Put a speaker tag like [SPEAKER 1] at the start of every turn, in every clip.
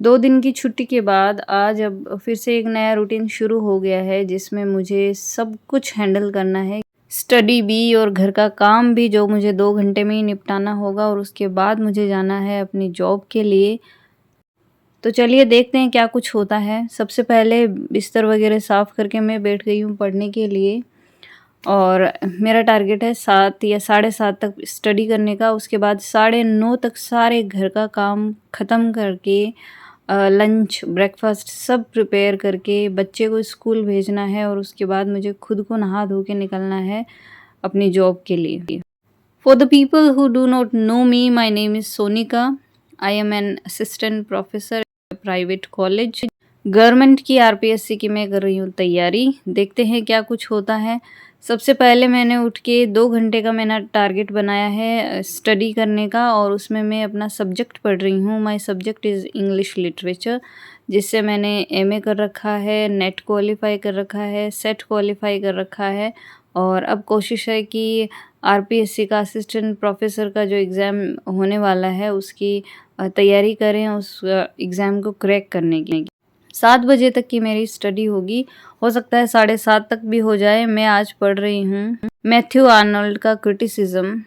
[SPEAKER 1] 2 दिन की छुट्टी के बाद आज अब फिर से एक नया रूटीन शुरू हो गया है जिसमें मुझे सब कुछ हैंडल करना है। स्टडी भी और घर का काम भी जो मुझे 2 घंटे में ही निपटाना होगा और उसके बाद मुझे जाना है अपनी जॉब के लिए। तो चलिए देखते हैं क्या कुछ होता है। सबसे पहले बिस्तर वगैरह साफ़ करके मैं बैठ गई हूँ पढ़ने के लिए और मेरा टारगेट है 7 या साढ़े 7 तक स्टडी करने का। उसके बाद साढ़े 9 तक सारे घर का काम ख़त्म करके लंच, ब्रेकफ़ास्ट सब प्रिपेयर करके बच्चे को स्कूल भेजना है और उसके बाद मुझे खुद को नहा धो के निकलना है अपनी जॉब के लिए। For the people who do not know me, my name is Sonika. I am an assistant professor at a private college. Government की आरपीएससी की मैं कर रही हूँ तैयारी। देखते हैं क्या कुछ होता है। सबसे पहले मैंने उठ के 2 घंटे का मैंने टारगेट बनाया है स्टडी करने का और उसमें मैं अपना सब्जेक्ट पढ़ रही हूँ। My subject is English literature, जिससे मैंने एमए कर रखा है, नेट क्वालिफ़ाई कर रखा है, सेट क्वालिफ़ाई कर रखा है और अब कोशिश है कि आरपीएससी का असिस्टेंट प्रोफेसर का जो एग्ज़ाम होने वाला है उसकी तैयारी करें, उस एग्ज़ाम को क्रैक करने की। 7 बजे तक की मेरी स्टडी होगी, हो सकता है 7:30 तक भी हो जाए। मैं आज पढ़ रही हूँ मैथ्यू आर्नल्ड का क्रिटिसिज्म।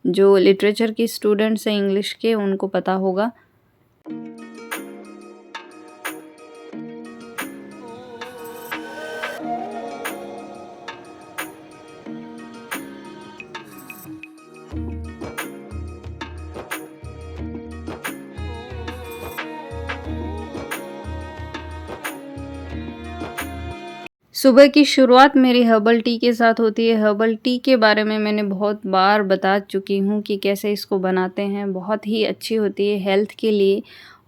[SPEAKER 1] जो लिटरेचर की स्टूडेंट्स हैं इंग्लिश के उनको पता होगा। सुबह की शुरुआत मेरी हर्बल टी के साथ होती है। हर्बल टी के बारे में मैंने बहुत बार बता चुकी हूँ कि कैसे इसको बनाते हैं। बहुत ही अच्छी होती है हेल्थ के लिए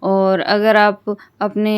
[SPEAKER 1] और अगर आप अपने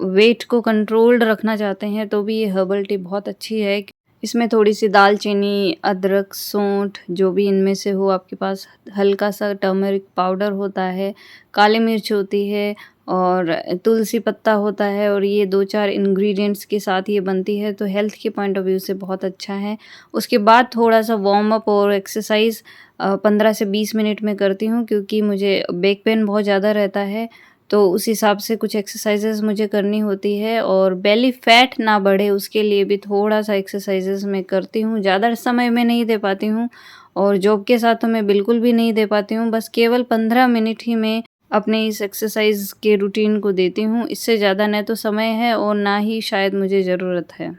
[SPEAKER 1] वेट को कंट्रोल्ड रखना चाहते हैं तो भी ये हर्बल टी बहुत अच्छी है। इसमें थोड़ी-सी दालचीनी, अदरक, सौंठ जो भी इनमें से हो आपके पास, हल्का-सा टर्मरिक पाउडर होता है, काली मिर्च होती है और तुलसी पत्ता होता है और ये 2-4 इंग्रेडिएंट्स के साथ ये बनती है, तो हेल्थ के पॉइंट ऑफ व्यू से बहुत अच्छा है। उसके बाद थोड़ा-सा वार्म अप और एक्सरसाइज़ 15 से 20 मिनट में करती हूँ क्योंकि मुझे बैक पेन बहुत ज़्यादा रहता है, तो उस हिसाब से कुछ एक्सरसाइज़ेज़ मुझे करनी होती है और बेली फैट ना बढ़े उसके लिए भी थोड़ा-सा एक्सरसाइज़ेज़ मैं करती हूँ। ज़्यादा समय मैं नहीं दे पाती हूँ और जॉब के साथ तो मैं बिल्कुल भी नहीं दे पाती हूँ। बस केवल 15 मिनट ही मैं अपने इस एक्सरसाइज़ के रूटीन को देती हूँ। इससे ज़्यादा ना तो समय है और ना ही शायद मुझे ज़रूरत है।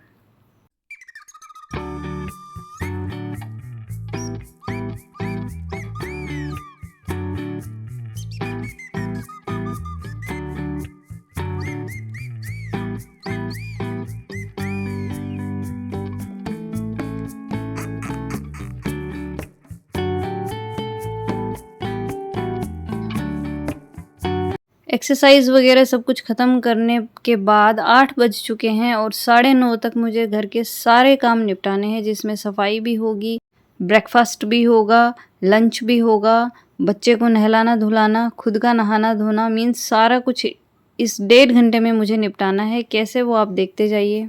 [SPEAKER 1] एक्सरसाइज़ वगैरह सब कुछ ख़त्म करने के बाद 8 बज चुके हैं और साढ़े 9 तक मुझे घर के सारे काम निपटाने हैं, जिसमें सफाई भी होगी, ब्रेकफ़ास्ट भी होगा, लंच भी होगा, बच्चे को नहलाना-धुलाना, खुद का नहाना-धोना मीन्स सारा कुछ इस 1.5 घंटे में मुझे निपटाना है। कैसे वो आप देखते जाइए।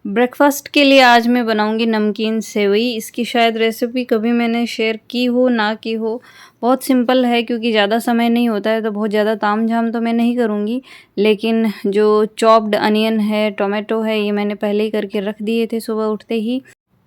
[SPEAKER 1] ब्रेकफ़ास्ट के लिए आज मैं बनाऊँगी नमकीन सेवई। इसकी शायद रेसिपी कभी मैंने शेयर की हो, ना की हो। बहुत सिंपल है क्योंकि ज़्यादा समय नहीं होता है तो बहुत ज़्यादा तामझाम तो मैं नहीं करूँगी। लेकिन जो चॉप्ड अनियन है, टोमेटो है, ये मैंने पहले ही करके रख दिए थे सुबह उठते ही।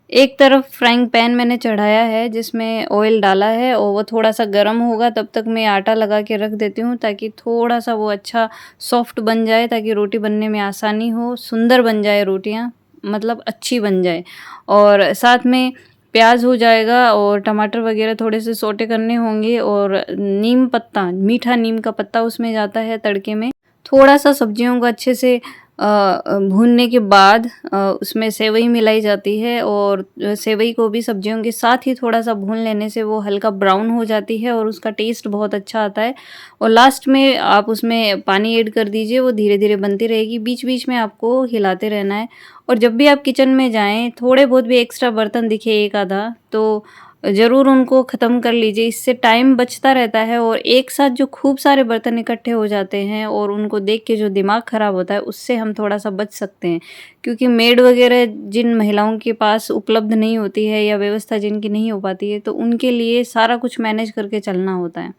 [SPEAKER 1] एक तरफ फ्राइंग पैन मैंने चढ़ाया है जिसमें ऑयल डाला है और वो थोड़ा-सा गर्म होगा तब तक मैं आटा लगा के रख देती हूँ ताकि थोड़ा-सा वो अच्छा सॉफ्ट बन जाए, ताकि रोटी बनने में आसानी हो, सुंदर बन जाए रोटियाँ, मतलब अच्छी बन जाए। और साथ में प्याज़ हो जाएगा और टमाटर वगैरह थोड़े से सौटे करने होंगे और नीम पत्ता, मीठा नीम का पत्ता उसमें जाता है तड़के में। थोड़ा-सा सब्जियों को अच्छे से भूनने के बाद उसमें सेवई मिलाई जाती है और सेवई को भी सब्जियों के साथ ही थोड़ा-सा भून लेने से वो हल्का ब्राउन हो जाती है और उसका टेस्ट बहुत अच्छा आता है। और लास्ट में आप उसमें पानी ऐड कर दीजिए, वो धीरे-धीरे बनती रहेगी। बीच-बीच में आपको हिलाते रहना है और जब भी आप किचन में जाएँ, थोड़े बहुत भी एक्स्ट्रा बर्तन दिखे एक आधा, तो ज़रूर उनको ख़त्म कर लीजिए। इससे टाइम बचता रहता है और एक साथ जो खूब सारे बर्तन इकट्ठे हो जाते हैं और उनको देख के जो दिमाग ख़राब होता है, उससे हम थोड़ा-सा बच सकते हैं। क्योंकि मेड वग़ैरह जिन महिलाओं के पास उपलब्ध नहीं होती है या व्यवस्था जिनकी नहीं हो पाती है, तो उनके लिए सारा कुछ मैनेज करके चलना होता है।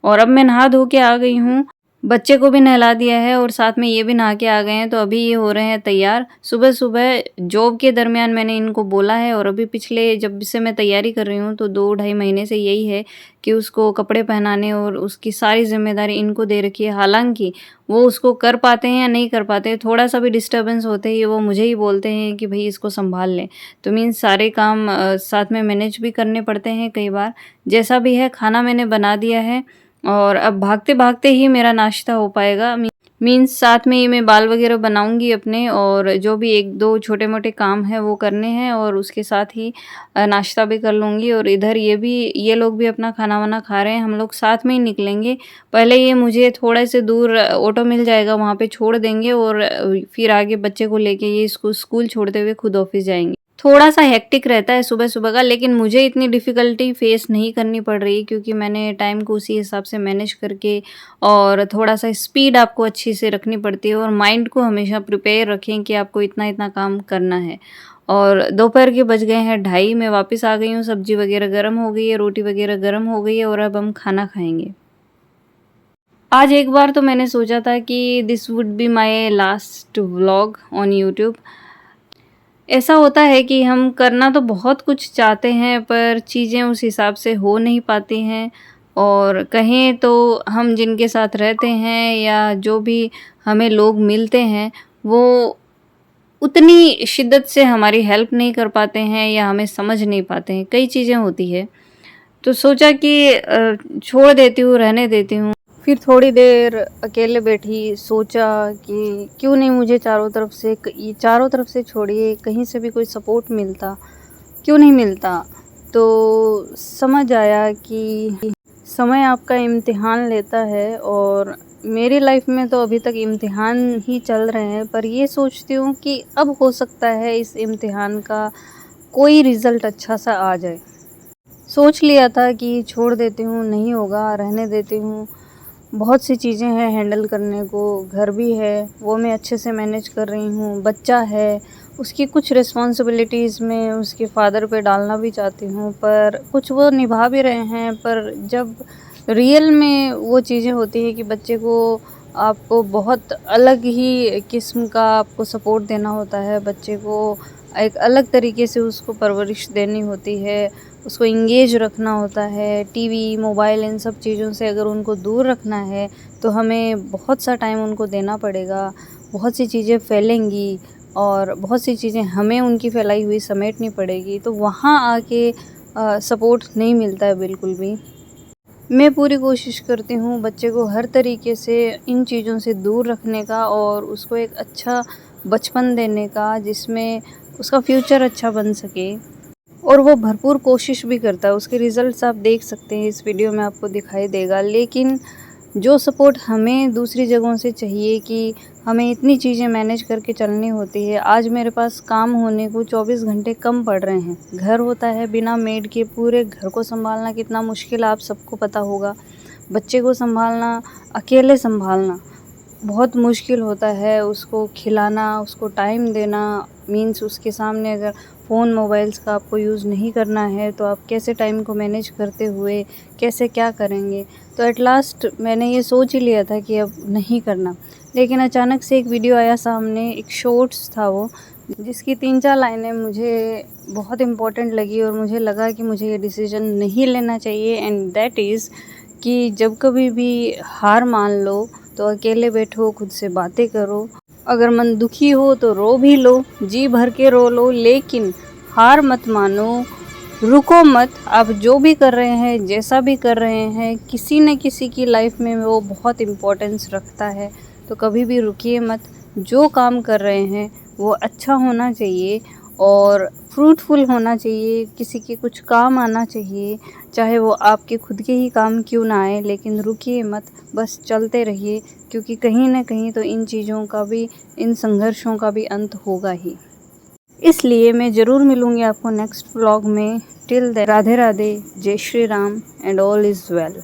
[SPEAKER 1] और अब मैं नहा धो के आ गई हूँ, बच्चे को भी नहला दिया है और साथ में ये भी नहा के आ गए हैं, तो अभी ये हो रहे हैं तैयार। सुबह-सुबह जॉब के दरमियान मैंने इनको बोला है और अभी पिछले जब से मैं तैयारी कर रही हूँ, तो 2 ढाई महीने से यही है कि उसको कपड़े पहनाने और उसकी सारी ज़िम्मेदारी इनको दे रखी है। हालाँकि वो उसको कर पाते हैं या नहीं कर पाते हैं, थोड़ा-सा भी डिस्टर्बेंस होते ही वो मुझे ही बोलते हैं कि भई इसको सँभाल ले। तो मीन्स सारे काम साथ में मैनेज भी करने पड़ते हैं कई बार। जैसा भी है खाना मैंने बना दिया है और अब भागते-भागते ही मेरा नाश्ता हो पाएगा। मीन्स साथ में ही मैं बाल वगैरह बनाऊँगी अपने और जो भी 1-2 छोटे-मोटे काम हैं वो करने हैं और उसके साथ ही नाश्ता भी कर लूँगी और इधर ये लोग भी अपना खाना-वाना खा रहे हैं, हम लोग साथ में ही निकलेंगे। पहले ये मुझे थोड़े से दूर ऑटो मिल जाएगा, वहाँ पे छोड़ देंगे और फिर आगे बच्चे को लेके ये इसको स्कूल छोड़ते हुए खुद ऑफ़िस जाएँगे। थोड़ा-सा हेक्टिक रहता है सुबह-सुबह का, लेकिन मुझे इतनी डिफ़िकल्टी फ़ेस नहीं करनी पड़ रही क्योंकि मैंने टाइम को उसी हिसाब से मैनेज करके और थोड़ा-सा स्पीड आपको अच्छी से रखनी पड़ती है और माइंड को हमेशा प्रिपेयर रखें कि आपको इतना-इतना काम करना है। और दोपहर के बज गए हैं 2:30, मैं वापस आ गई हूँ, सब्ज़ी वग़ैरह गरम हो गई है, रोटी वग़ैरह गरम हो गई है और अब हम खाना खाएँगे। आज एक बार तो मैंने सोचा था कि this would be my last vlog on YouTube. ऐसा होता है कि हम करना तो बहुत कुछ चाहते हैं पर चीज़ें उस हिसाब से हो नहीं पाती हैं और कहें तो हम जिनके साथ रहते हैं या जो भी हमें लोग मिलते हैं वो उतनी शिद्दत से हमारी हेल्प नहीं कर पाते हैं या हमें समझ नहीं पाते हैं, कई चीज़ें होती है। तो सोचा कि छोड़ देती हूँ, रहने देती हूँ। फिर थोड़ी देर अकेले बैठी, सोचा कि क्यों नहीं मुझे चारों तरफ से छोड़िए कहीं से भी कोई सपोर्ट मिलता, क्यों नहीं मिलता? तो समझ आया कि समय आपका इम्तिहान लेता है और मेरी लाइफ में तो अभी तक इम्तिहान ही चल रहे हैं, पर ये सोचती हूँ कि अब हो सकता है इस इम्तिहान का कोई रिज़ल्ट अच्छा सा आ जाए। सोच लिया था कि छोड़ देती हूँ, नहीं होगा, रहने देती हूँ। बहुत सी चीज़ें हैं हैंडल करने को, घर भी है, वो मैं अच्छे से मैनेज कर रही हूँ, बच्चा है, उसकी कुछ रिस्पॉन्सिबिलिटीज़ मैं उसके फ़ादर पे डालना भी चाहती हूँ, पर कुछ वो निभा भी रहे हैं, पर जब रियल में वो चीज़ें होती हैं कि बच्चे को आपको बहुत अलग ही किस्म का आपको सपोर्ट देना होता है, बच्चे को एक अलग तरीके से उसको परवरिश देनी होती है, उसको एंगेज रखना होता है। टीवी, मोबाइल इन सब चीज़ों से अगर उनको दूर रखना है तो हमें बहुत सा टाइम उनको देना पड़ेगा, बहुत सी चीज़ें फैलेंगी और बहुत सी चीज़ें हमें उनकी फैलाई हुई समेटनी पड़ेगी, तो वहाँ आके सपोर्ट नहीं मिलता है बिल्कुल भी। मैं पूरी कोशिश करती हूँ बच्चे को हर तरीके से इन चीज़ों से दूर रखने का और उसको एक अच्छा बचपन देने का जिसमें उसका फ्यूचर अच्छा बन सके और वो भरपूर कोशिश भी करता है। उसके रिज़ल्ट्स आप देख सकते हैं, इस वीडियो में आपको दिखाई देगा। लेकिन जो सपोर्ट हमें दूसरी जगहों से चाहिए कि हमें इतनी चीज़ें मैनेज करके चलनी होती है। आज मेरे पास काम होने को 24 घंटे कम पड़ रहे हैं। घर होता है बिना मेड के, पूरे घर को सँभालना कितना मुश्किल आप सबको पता होगा। बच्चे को सँभालना, अकेले सँभालना बहुत मुश्किल होता है। उसको खिलाना, उसको टाइम देना, मीन्स उसके सामने अगर फ़ोन मोबाइल्स का आपको यूज़ नहीं करना है तो आप कैसे टाइम को मैनेज करते हुए कैसे क्या करेंगे। तो एट लास्ट मैंने ये सोच ही लिया था कि अब नहीं करना, लेकिन अचानक से एक वीडियो आया सामने, एक शॉर्ट्स था वो, जिसकी 3-4 लाइनें मुझे बहुत इम्पोर्टेंट लगी और मुझे लगा कि मुझे ये डिसीज़न नहीं लेना चाहिए। एंड दैट इज़ कि जब कभी भी हार मान लो तो अकेले बैठो, खुद से बातें करो। अगर मन दुखी हो तो रो भी लो, जी भर के रो लो, लेकिन हार मत मानो, रुको मत। आप जो भी कर रहे हैं, जैसा भी कर रहे हैं, किसी न किसी की लाइफ में वो बहुत इम्पोर्टेंस रखता है, तो कभी भी रुकिए मत, जो काम कर रहे हैं वो अच्छा होना चाहिए और फ्रूटफुल होना चाहिए, किसी के कुछ काम आना चाहिए, चाहे वो आपके खुद के ही काम क्यों ना आए, लेकिन रुकिए मत, बस चलते रहिए, क्योंकि कहीं न कहीं तो इन चीज़ों का भी, इन संघर्षों का भी अंत होगा ही। इसलिए मैं ज़रूर मिलूँगी आपको नेक्स्ट व्लॉग में। टिल देन राधे राधे, जय Shri Ram and all is well.